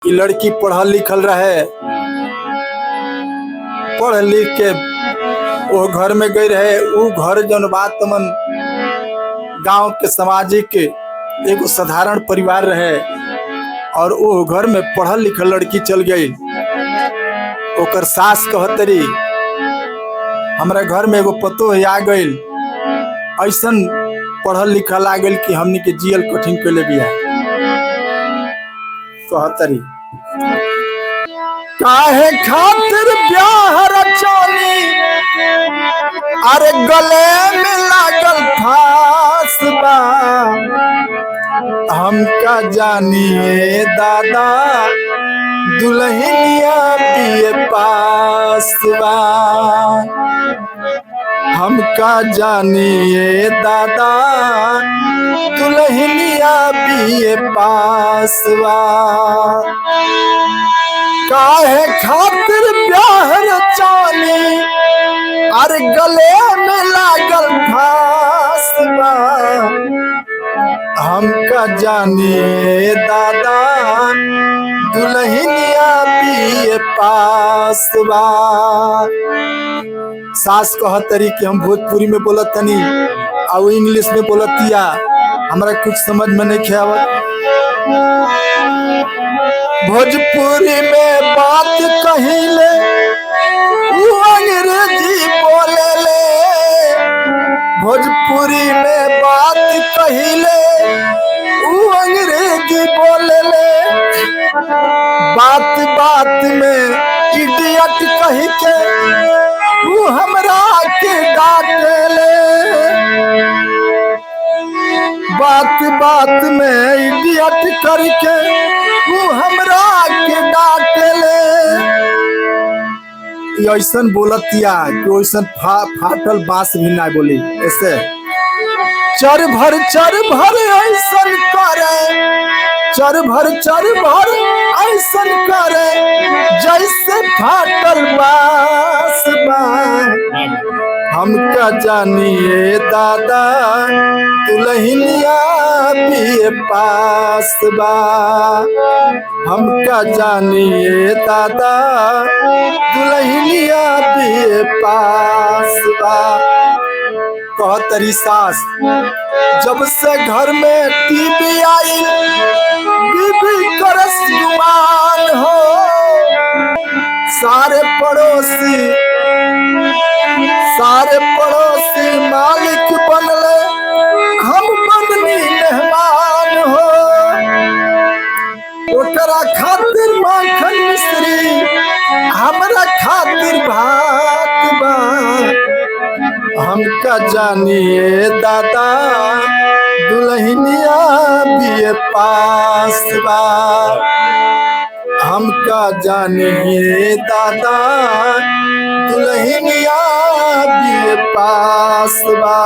कि लड़की पढ़ल लिखल रहे, पढ़ लिख के वो घर में गई रहे। वो घर जौन बात तमन गांव के सामाजिक एगो साधारण परिवार रहे और वो घर में पढ़ल लिखल लड़की चल गई। ओकर सास कहतरी हमरा घर में एगो पतो आ गई, ऐसन पढ़ल लिखल आ गई कि हमनी के जियल कठिन कैले बिया। कहतरी काहे खातिर ब्याह रचौनी, अरे गले में लागल फास बा। हमका जानिए दादा दुल्हनिया पिए पास बा। हमका जानिए दादा दुल्हनिया पिए पास बा। काहे खातिर ब्याह रचौनी, अरे गले में लागल फास बा। हमका जानिए दादा दुल्हनिया पिए पास बा। सास कहतरी कि हम भोजपुरी में बोलत तनी और इंग्लिश में बोलतिया, हमरा कुछ समझ में नहीं आवत। भोजपुरी में बात कहिले वो अंग्रेजी बोले ले। भोजपुरी में बात कहिले वो अंग्रेजी बोले ले। बात बात में इडियट कही के वो हमरा के डांटे ले। बात बात में इडियट करके वो हमरा के डांटे ले। ऐसन बोलतिया कि वैसन फाटल बांस भी ना बोली। ऐसे चर भर ऐसन करे, चर भर ऐसन करे जैसे फाटल बांस बा। हमका जानिए दादा दुल्हनिया पिए पास बा। हमका जानिए दादा दुल्हनिया पिए पास बा। कहतरी सास जब से घर में टीवी आई बीबी करस गुमान हो। सारे पड़ोसी मालिक बनले, हम बननी मेहमान हो। ओकरा खातिर माखन मिश्री, हमरा खातिर भात बा। हमका जानिए दादा दुल्हनिया पिए पास बा। हमका जानिए दादा दुल्हनिया पिए पास बा।